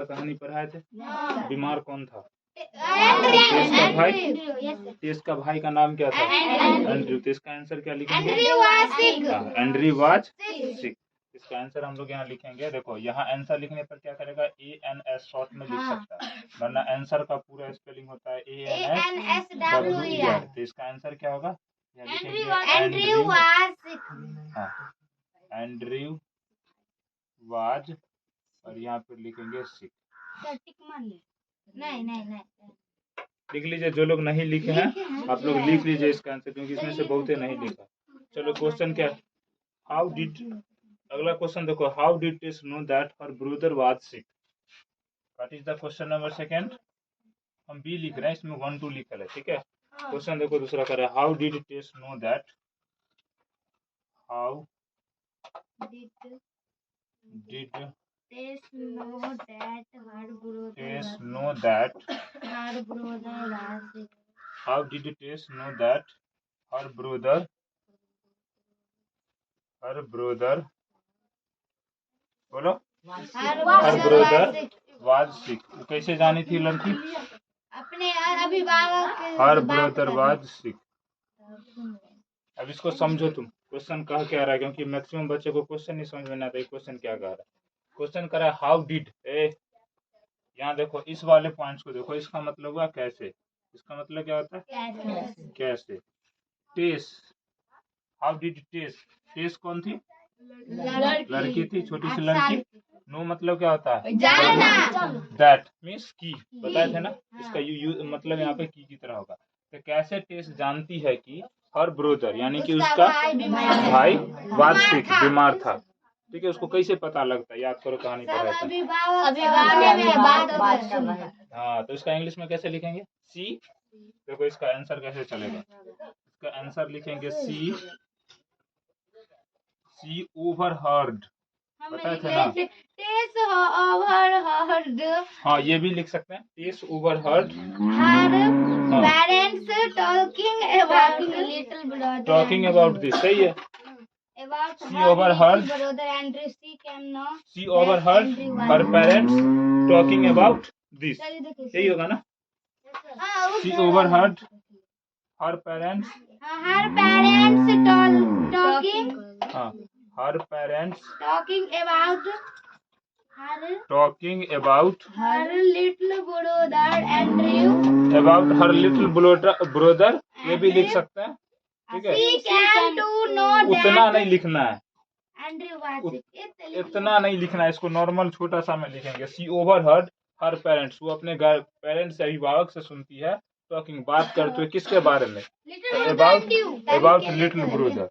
का कहानी पढ़ाए थे? बीमार कौन था? टेस का भाई। टेस का भाई का नाम क्या था? एंड्रयू। तो इसका आंसर क्या लिखेंगे? Andrew was sick. इसका आंसर हम लोग यहाँ लिखेंगे। देखो यहाँ आंसर लिखने पर क्या करेगा? ANS शॉर्ट में लिख सकता है, वरना आंसर का पूरा स्पेलिंग होता है ANSWER। तो इसका आंसर क्या होगा? एंड्रयू वाज, और यहाँ पे लिखेंगे सिक। नहीं लिख लीजिए। जो लोग नहीं लिखे हैं आप लोग लिख लीजिए इसका आंसर, क्योंकि इसमें से बहुते नहीं लिखा। चलो क्वेश्चन क्या? हाउ डिड, अगला क्वेश्चन देखो, how did Tess know that her brother was sick? What is the question number second? हम बी लिख रहे हैं, इसमें 1 2 लिखल है, ठीक है। क्वेश्चन देखो दूसरा कर रहा है, how did Tess know that, how did Tess know that her brother Tess know that, was how did Tess know that her brother बोलो, हर ब्रदर वाज सिक। कैसे जानी थी लड़की? अपने अभिभावक हर ब्रदर वाज सिक। अब इसको समझो तुम, क्वेश्चन कह क्या रहा है, क्योंकि मैक्सिमम बच्चे को क्वेश्चन नहीं समझ में नहीं आता क्वेश्चन क्या कह रहा है। क्वेश्चन कर रहा है हाउ डिड, यहाँ देखो इस वाले पॉइंट्स को देखो, इसका मतलब हुआ कैसे। इसका मतलब क्या होता है? कैसे। टेस, हाउ डिड टेस, टेस कौन थी? लड़की थी, छोटी सी लड़की। नो मतलब क्या होता है? दैट मीन्स की, बताए थे ना। इसका यू मतलब यहाँ पे की तरह होगा। तो कैसे टेस जानती है कि हर ब्रदर यानी कि उसका भाई वाज सिक, बीमार था, ठीक है। उसको कैसे पता लगता है? याद करो, कहानी पढ़ा था। हाँ, तो इसका इंग्लिश में कैसे लिखेंगे? सी। देखो इसका आंसर कैसे चलेगा। इसका आंसर लिखेंगे सी ओवरहर्ड, बताए थे ना। टेस ओवरहर्ड, हाँ ये भी लिख सकते हैं, Tess overheard her parents talking about this, सही है। about She overheard brother Andrew she came know She overheard her parents talking about this, यही होगा ना? She overheard her parents talking हाँ, her parents talking about her little brother Andrew, about her little brother, ये भी लिख सकते हैं, ठीक है। she came to know उतना that नहीं लिखना है, Andrew was sick। इतना नहीं लिखना है, इसको नॉर्मल छोटा सा में लिखेंगे। सी ओवरहर्ड हर पेरेंट्स, वो अपने घर पेरेंट्स से, अभिभावक से सुनती है, टॉकिंग बात करते हुए, किसके बारे में? About little brother,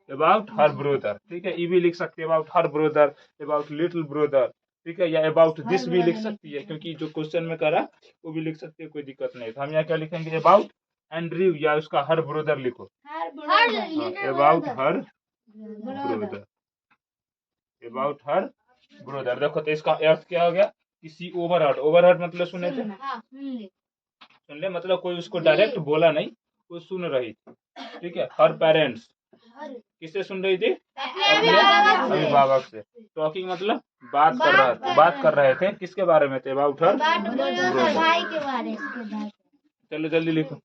about her brother, ठीक है। ये भी लिख सकते हैं, about her brother, about little brother, ठीक है। या अबाउट दिस भी लिख सकती है, क्योंकि जो क्वेश्चन में करा वो भी लिख सकती है, कोई दिक्कत नहीं। तो हम यहाँ क्या लिखेंगे? अबाउट एंड्रयू, या उसका हर ब्रदर लिखो, about her brother, about her brother. देखो तो इसका अर्थ क्या हो गया? किसी ओवरहर्ड, ओवरहर्ड मतलब सुने थे, सुन ले मतलब कोई उसको डायरेक्ट बोला नहीं, वो सुन रही थी, ठीक है। हर पेरेंट्स, किससे सुन रही थी? अपने अभिभावक से। टॉकिंग मतलब बात कर रहे थे, किसके बारे में थे? अबाउट हर भाई के बारे में। चलो जल्दी लिखो।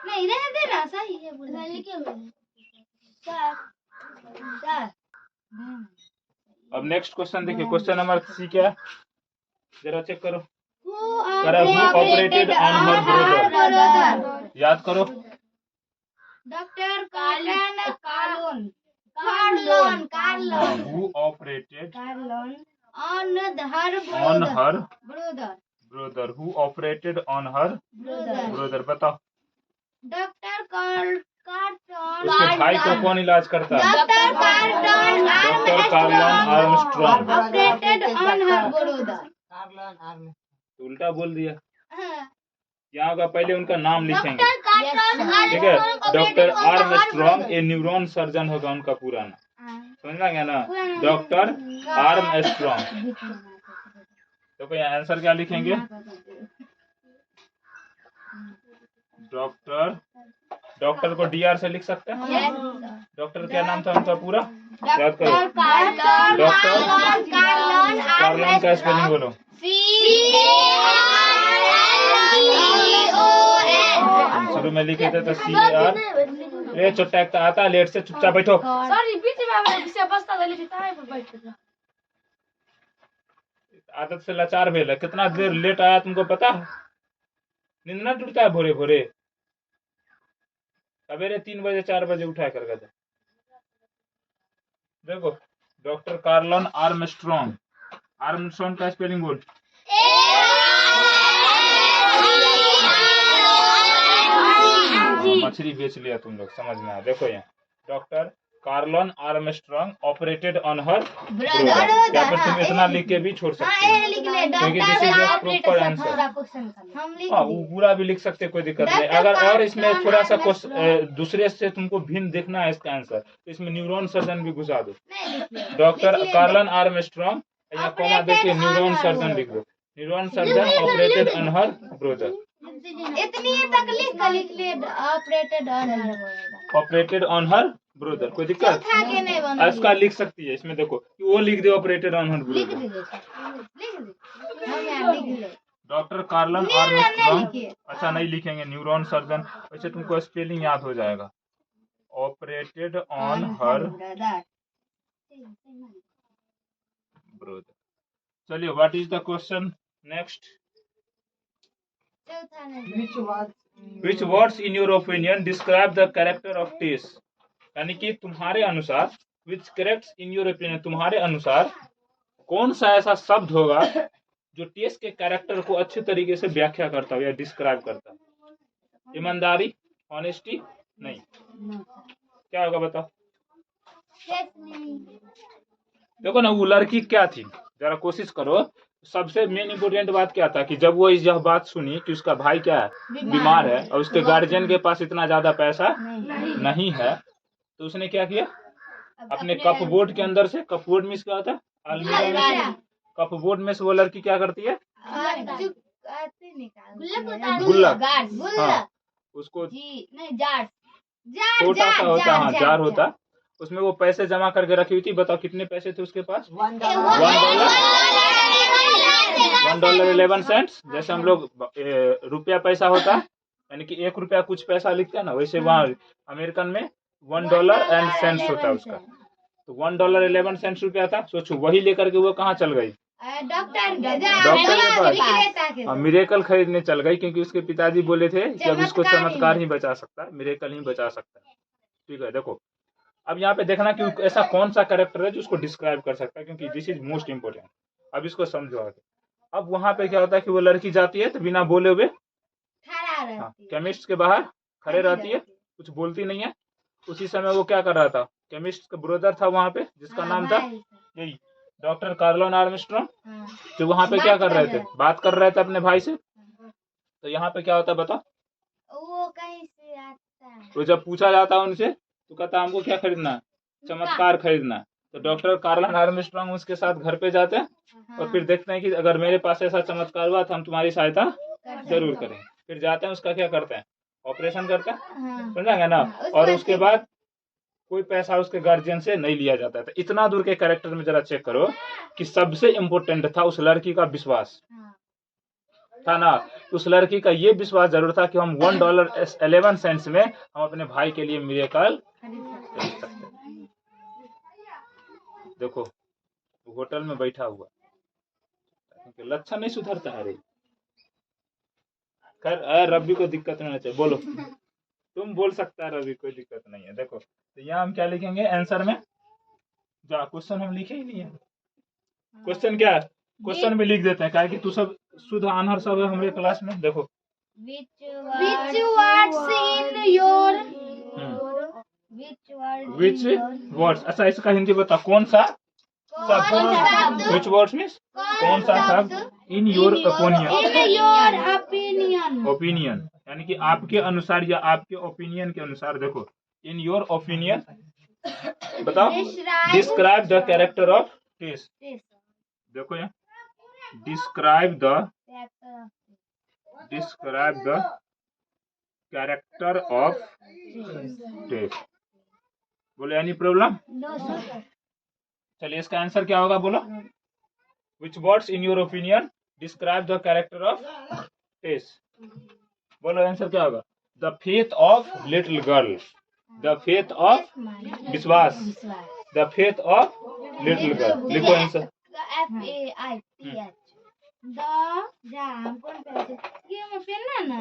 नहीं रहने दे ना, सही है। अब नेक्स्ट क्वेश्चन देखिए, क्वेश्चन नंबर सी क्या है, जरा चेक करो। Who operated on her brother, याद करो। Doctor कार्लन who operated on her brother, who operated on her brother, बताओ। डॉक्टर कार्लन, उसके भाई को कौन इलाज करता है? Doctor कार्लन Armstrong operated on her brother. उल्टा बोल दिया। यहाँ का पहले उनका नाम लिखेंगे, ठीक है। डॉक्टर आर्मस्ट्रॉन्ग, ये न्यूरॉन सर्जन होगा उनका पूरा नाम, समझना गया ना? Doctor Armstrong. तो कोई आंसर क्या लिखेंगे? डॉक्टर को DR से लिख सकते हैं। डॉक्टर क्या नाम था उनका पूरा? याद करो। डॉक्टर कार्लन का स्पेलिंग बोलो। शुरू में लिखे थे तो CAR। रे छोटा एक आता है लेट से, चुपचाप बैठो। आदत से लाचार भेल है। कितना देर लेट आया तुमको पता है? नींद ना टूटता है भोरे भोरे? सवेरे 3 बजे 4 बजे उठा कर गए। देखो डॉक्टर कार्लन आर्मस्ट्रॉन्ग। आर्मस्ट्रॉन्ग का स्पेलिंग बोल। मछली बेच लिया तुम लोग, समझ में आया। देखो यहाँ doctor कार्लन Armstrong operated on her brother. क्या पर तुम इतना लिख के भी छोड़ सकते हो, क्योंकि this is your proper answer. हाँ वो पूरा भी लिख सकते, कोई दिक्कत नहीं। अगर और इसमें थोड़ा सा दूसरे से तुमको भिन्न देखना है इसका आंसर, तो इसमें न्यूरॉन सर्जन भी घुसा दो। डॉक्टर कार्लन आर्मस्ट्रॉन्ग, यहाँ कॉमा देके न्यूरॉन सर्जन लिख दो। Neuron surgeon operated on her brother. इतनी तकलीफ ले ऑपरेटेड ऑन हर ब्रदर, कोई दिक्कत? इसका लिख सकती है इसमें, देखो वो लिख दे operated on her brother. Doctor कार्लन Armstrong. अच्छा नहीं लिखेंगे, न्यूरॉन सर्जन। वैसे तुमको स्पेलिंग याद हो जाएगा। Operated on her brother. चलिए what is the question next? Which words in your opinion describe the character of taste? यानी कि तुम्हारे अनुसार, which corrects in your opinion, तुम्हारे अनुसार कौन सा ऐसा शब्द होगा जो टेस्ट के कैरेक्टर को अच्छे तरीके से व्याख्या करता हो या डिस्क्राइब करता है? ईमानदारी, ऑनेस्टी? नहीं, क्या होगा बताओ? देखो ना वो लड़की क्या थी, जरा कोशिश करो। सबसे मेन इम्पोर्टेंट बात क्या था कि जब वो यह बात सुनी कि उसका भाई क्या है, बीमार है, और उसके गार्जियन के पास इतना ज्यादा पैसा नहीं है, तो उसने क्या किया? अपने कपबोर्ड के अंदर से, कपबोर्ड में क्या होता है? अलमीरा में। कपबोर्ड में से वो लड़की क्या करती है? गुल्लक। हाँ, उसको छोटा सा होता है, हाँ जार होता है, उसमें वो पैसे जमा करके रखी हुई थी। बताओ कितने पैसे थे उसके पास? $1.11। जैसे हम लोग रुपया पैसा होता है, यानी कि 1 रुपया कुछ पैसा लिखते हैं ना, वैसे वहाँ अमेरिकन में $1 होता है उसका। तो $1.11 रुपया था। सोचो वही लेकर के वो कहाँ चल गई? डॉक्टर के पास। मिरेकल खरीदने चल गई, क्योंकि उसके पिताजी बोले थे कि अब इसको चमत्कार ही बचा सकता है, मिरेकल ही बचा सकता है। ठीक है, देखो अब यहाँ पे देखना कि ऐसा कौन सा कैरेक्टर है जो उसको डिस्क्राइब कर सकता है, क्योंकि दिस इज मोस्ट इम्पोर्टेंट। अब इसको समझो आगे। अब वहां पे क्या होता है कि वो लड़की जाती है तो बिना बोले हुए केमिस्ट के बाहर खड़े रहती है, कुछ बोलती नहीं है। उसी समय वो क्या कर रहा था? केमिस्ट का ब्रदर था वहां पे, जिसका नाम था यही डॉक्टर कार्लन आर्मस्ट्रॉन्ग, जो वहां पे क्या कर रहे थे? बात कर रहे थे अपने भाई से। तो यहाँ पे क्या होता है बताओ? वो कहीं से आता है। तो जब पूछा जाता है उनसे तो कहता हमको क्या खरीदना है? चमत्कार खरीदना है। तो डॉक्टर कार्लन आर्मस्ट्रॉन्ग उसके साथ घर पे जाते हैं और फिर देखते हैं कि अगर मेरे पास ऐसा चमत्कार हुआ तो हम तुम्हारी सहायता जरूर करेंगे। फिर जाते हैं, उसका क्या करते हैं? ऑपरेशन करते हैं, समझाएंगे ना। और उसके बाद कोई पैसा उसके गार्जियन से नहीं लिया जाता है। तो इतना दूर के कैरेक्टर में जरा चेक करो कि सबसे इम्पोर्टेंट था उस लड़की का विश्वास था ना। उस लड़की का ये विश्वास जरूर था कि हम $1.11 में हम अपने भाई के लिए मिरेकल खरीद सकते हैं। देखो होटल में बैठा हुआ, लक्षण नहीं सुधरता है रे। खैर रवि को दिक्कत नहीं होना चाहिए, बोलो तुम बोल सकता है रवि, कोई दिक्कत नहीं है। देखो तो यहाँ हम क्या लिखेंगे आंसर में? जा क्वेश्चन हम लिखे ही नहीं है। क्वेश्चन क्या है? क्वेश्चन में लिख देते हैं, क्या कि तू सब शुद्ध आनहर सब है हमारे क्लास में। देखो which words, अच्छा इसका हिंदी बता, कौन सा शब्द? which words मीन्स कौन सा शब्द? इन योर ओपिनियन, यानी कि आपके अनुसार या आपके ओपिनियन के अनुसार। देखो इन योर ओपिनियन बताओ, describe the character of Tess. देखो यहाँ describe the character of Tess. बोलो एनी प्रॉब्लम? चलिए इसका आंसर क्या होगा बोलो? Which words in your opinion describe the character of Tess? बोलो आंसर क्या होगा? The faith of little girl. The faith of विश्वास. The faith of little girl. लिखो आंसर. FAITH. ये मैं पेन ना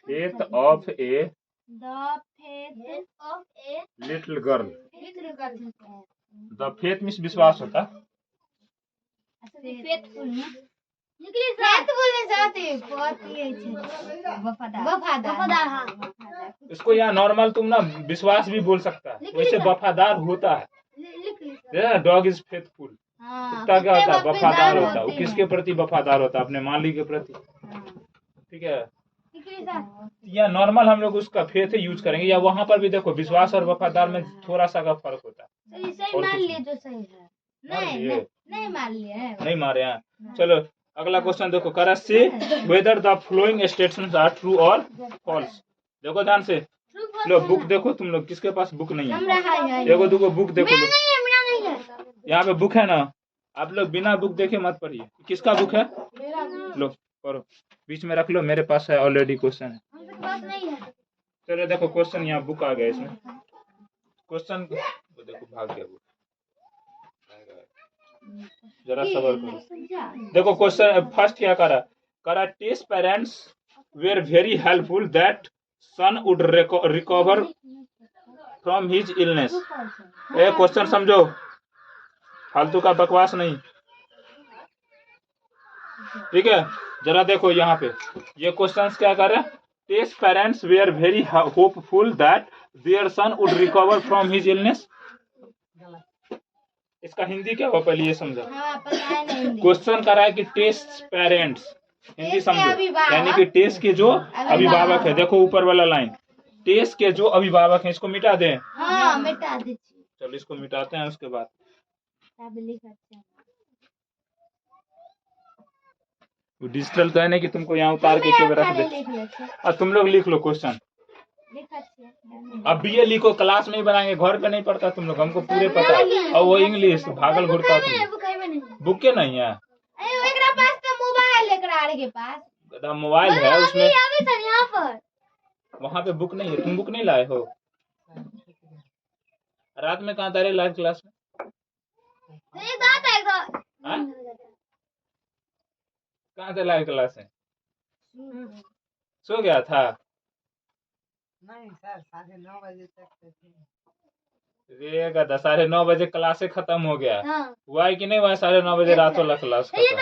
Faith of a The faith of a little girl. little girl. The faith means विश्वास होता. Faithful में faithful में जाते बहुत ये वफादार हाँ इसको यहाँ नॉर्मल तुम ना विश्वास भी बोल सकता है. वैसे वफादार होता है. Dog is faithful. कुत्ता क्या होता है? वफादार होता है. वो किसके प्रति वफादार होता है? अपने मालिक के प्रति. ठीक है. या नॉर्मल हम लोग उसका फेथ यूज करेंगे, या वहाँ पर भी देखो विश्वास और वफादार में थोड़ा सा का फर्क होता है. सही मान लिए तो सही है. नहीं मान लिए नहीं मारे हैं. चलो अगला क्वेश्चन देखो. Correct say whether the following statements are true और फॉल्स. देखो ध्यान से. लो बुक देखो तुम लोग. किसके पास बुक नहीं है? देखो देखो बुक देखो. यहाँ पे बुक है ना. आप लोग बिना बुक देखे मत पढ़िए. किसका बुक है? लो पढ़ो. बीच में रख लो. मेरे पास है ऑलरेडी क्वेश्चन है. चलो देखो क्वेश्चन. यहाँ बुक आ गया. इसमें क्वेश्चन देखो भाग गया बुक. जरा सबर करो. देखो क्वेश्चन फर्स्ट क्या करा Tess parents were very helpful that son would recover from his illness. ए क्वेश्चन समझो. फालतू का बकवास नहीं. ठीक है. जरा देखो यहाँ पे ये क्वेश्चंस क्या कर रहे हैं. Tess parents were very hopeful that their son would recover from his illness. इसका हिंदी क्या हुआ पहले ये समझो. क्वेश्चन कर रहा है कि टेस्ट पेरेंट्स. हिंदी समझो. यानी कि टेस्ट के जो अभिभावक है. देखो ऊपर वाला लाइन. टेस्ट के जो अभिभावक हैं. इसको मिटा दें. हाँ मिटा दीजिए. चलो इसको मिटाते हैं. उसके बाद डिजिटल तो है नहीं कि तुमको यहाँ उतार के रख दे. और तुम लोग लिख लो क्वेश्चन. अब ये लिखो. क्लास में ही बनाएंगे. घर पे नहीं पढ़ता तुम लोग. हमको पूरे पता है. और वो इंग्लिश भागल घुरता. बुक के नहीं है. मोबाइल है उसमें. वहाँ पे बुक नहीं है. तुम बुक नहीं लाए हो. रात में कहाँ तारे लाइव क्लास में. कहाँ से लाइव क्लास है? सो गया था. नहीं सर 9:30 बजे तक रे गधा. 9:30 बजे क्लासे खत्म हो गया. हाँ। हुआ है कि नहीं हुआ? 9:30 बजे रात वाला क्लास खत्म.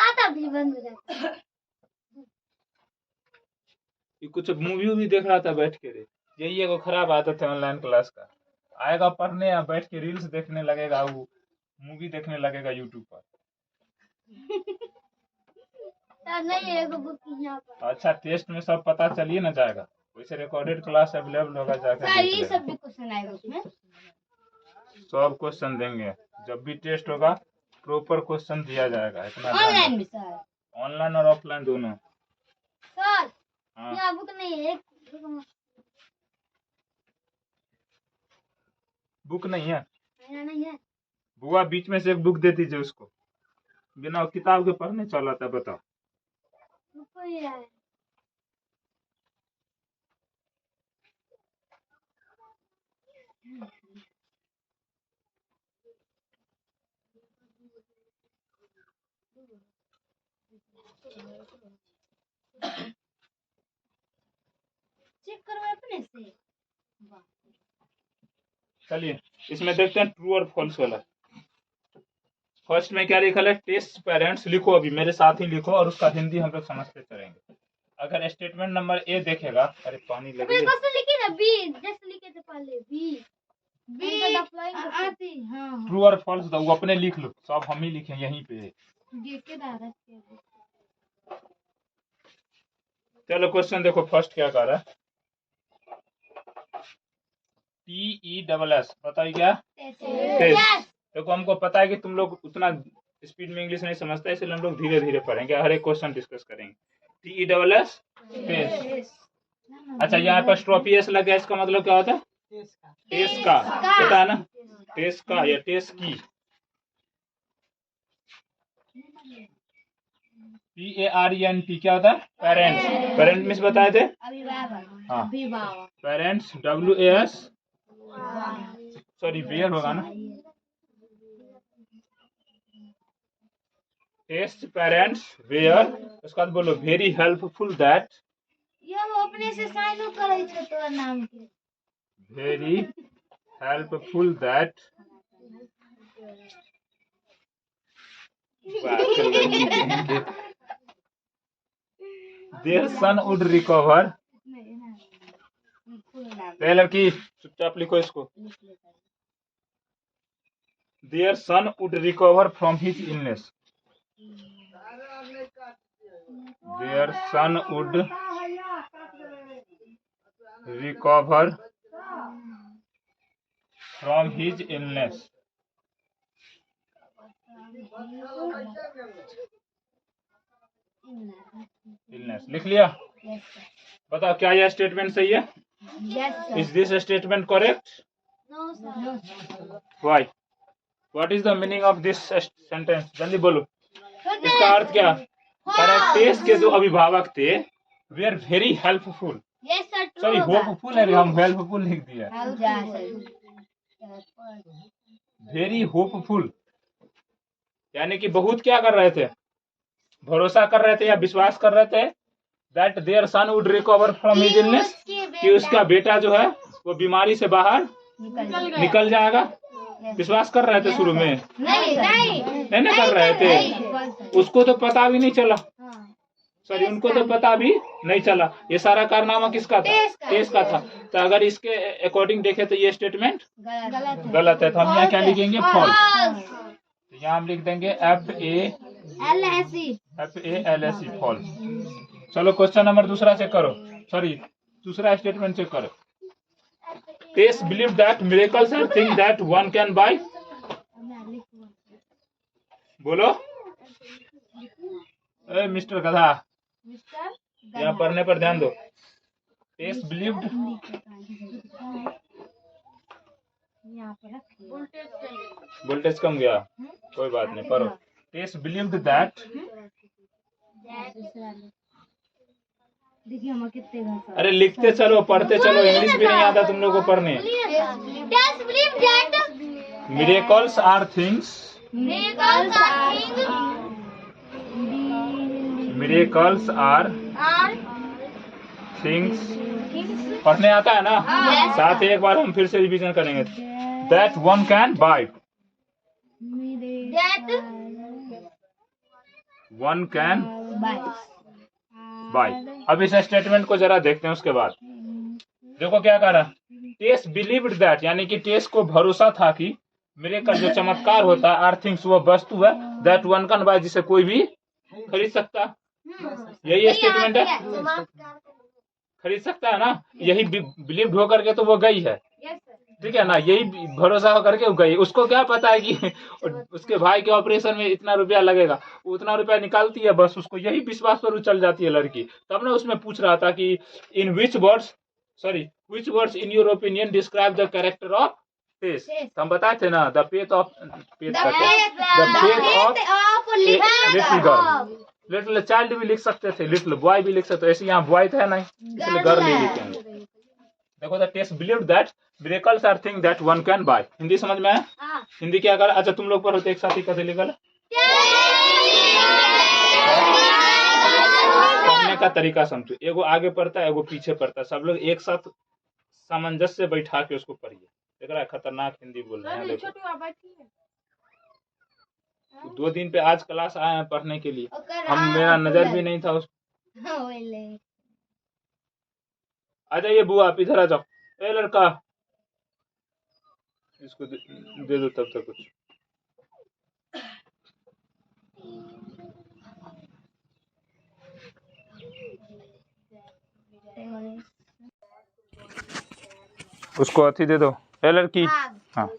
आता भी बंद हो जाता. कुछ मूवी भी देख रहा था बैठ के. रे यही एगो खराब आदत है ऑनलाइन क्लास का. आएगा पढ़ने या बैठ के रील्स देखने लगेगा. वो मूवी देखने लगेगा यूट्यूब पर. नहीं है बुक यहाँ पर. अच्छा टेस्ट में सब पता चलिए ना जाएगा. वैसे रिकॉर्डेड क्लास अवेलेबल होगा. जाकर ये सब भी क्वेश्चन आएगा उसमें. सब क्वेश्चन देंगे. जब भी टेस्ट होगा प्रॉपर क्वेश्चन दिया जाएगा. इतना ऑनलाइन भी सर. ऑनलाइन और ऑफलाइन दोनों. सर हाँ. यहाँ बुक नहीं है. बुक नहीं है. नहीं है. बुआ बीच में से एक बुक दे दीजिए उसको. बिना किताब के पढ़ने चला था. बताओ. चेक करो अपने से. चलिए इसमें देखते हैं ट्रू और फॉल्स वाला. फर्स्ट में क्या लिखा है? Tess parents. लिखो अभी मेरे साथ ही लिखो और उसका हिंदी हम लोग समझते चलेंगे. अगर स्टेटमेंट नंबर ए देखेगा. अरे पानी लगे. लिखे ना बी. जैसे लिखे थे पहले बी. आती. हाँ ट्रू और फॉल्स तो वो अपने लिख लो. सब हम ही लिखे यहीं पे. चलो क्वेश्चन देखो. फर्स्ट क्या कर रहा है? TESS. बताइए क्या? टेस्ट. देखो हमको पता है कि तुम लोग उतना स्पीड में इंग्लिश नहीं समझते. इसलिए हम लोग धीरे धीरे पढ़ेंगे. हर एक क्वेश्चन डिस्कस करेंगे. TESS test. अच्छा यहाँ पर स्ट्रॉपी एस लग गया. इसका मतलब क्या होता है? टेस्ट का. पता है ना. टेस्ट का या टेस्ट की. PARENT क्या होता है? पेरेंट्स। पेरेंट मिस बताए थे। अभिभावक। हाँ। अभिभावक। पेरेंट्स WAS सॉरी वेयर होगा ना। Tess parents were. उसके बाद बोलो वेरी हेल्पफुल दैट। ये हम अपने से साइनो करे छे तोरा नाम के। Very helpful that their son would recover. लड़की चुपचाप लिखो इसको। Their son would recover from his illness. Their son would recover from his illness. Illness लिख लिया। बताओ क्या यह स्टेटमेंट सही है? Is this statement correct? Why? What is the meaning of this sentence? जल्दी बोलो। इसका अर्थ क्या? करेक्टेस के जो अभिभावक थे वे are very helpful. Sorry hopeful है, हम हेल्पफुल लिख दिया। वेरी होपफुल यानी कि बहुत क्या कर रहे थे? भरोसा कर रहे थे या विश्वास कर रहे थे that their son would recover from his illness, कि उसका बेटा जो है वो बीमारी से बाहर निकल जाएगा। विश्वास कर रहे थे शुरू में? नहीं कर रहे थे। उसको तो पता भी नहीं चला। सॉरी उनको तो पता भी नहीं चला। ये सारा कारनामा किसका था? टेस का था। तो अगर इसके अकॉर्डिंग देखे तो ये स्टेटमेंट गलत है। तो हम यहाँ क्या लिखेंगे? फॉल्स। तो यहाँ हम लिख देंगे FALSE फॉल्स। चलो क्वेश्चन नंबर दूसरा चेक करो। सॉरी दूसरा स्टेटमेंट चेक करो। Tess believe that miracles are thing that one can buy. बोलो मिस्टर गधा, यहाँ पढ़ने पर ध्यान दो। टेस बिलीव्ड वोल्टेज कम गया, कोई बात नहीं, पढ़ो। टेस बिलीव्ड दैट। अरे लिखते चलो पढ़ते चलो, इंग्लिश भी नहीं आता तुम लोगों को पढ़ने। Miracles are things. Miracles are things. पढ़ने आता है ना? साथ ही एक बार हम फिर से रिवीजन करेंगे। That one can bye. One can bye. अब इस स्टेटमेंट को जरा देखते हैं। उसके बाद देखो क्या कह रहा। टेस बिलीव्ड दैट यानी कि टेस को भरोसा था कि मिरेकल जो चमत्कार होता है, आर थिंग्स वो वस्तु है, दैट वन कैन बाय जिसे कोई भी खरीद सकता। यही स्टेटमेंट है। खरीद सकता है ना? यही बिलीव्ड होकर के तो वो गई है, ठीक है ना? यही भरोसा होकर के वो गई। उसको क्या पता है कि उसके भाई के ऑपरेशन में इतना रुपया लगेगा, उतना रुपया निकालती है, बस उसको यही विश्वास पर चल जाती है लड़की। तब ना उसमें पूछ रहा था कि in which words in your opinion describe the character of Tess. हम बताए थे ना, the faith of little girl. Little child भी लिख सकते थे, लिटिल बॉय भी लिख सकते थे। ऐसे यहाँ बॉय था नहीं, इसलिए गर्ल नहीं लिखेंगे। देखो the Tess believed that miracles are thing that one can buy. Hindi समझ में आया? हिंदी क्या कर? अच्छा तुम लोग पर होते एक साथ ही कैसे लिखल? पढ़ने का तरीका समझो। एगो आगे पढ़ता है, एगो पीछे पढ़ता है, सब लोग एक साथ सामंजस्य से बैठा के उसको पढ़िए। देख रहा है खतरनाक हिंदी बोल रहे हैं। देखो 2 दिन पे आज क्लास आए हैं पढ़ने के लिए। हम मेरा नजर भी नहीं था उस। आ जाइए बुआ, आप इधर आ जाओ। ए लड़का इसको दे दो तब तक कुछ। उसको अथी दे दो। ए लड़की, हाँ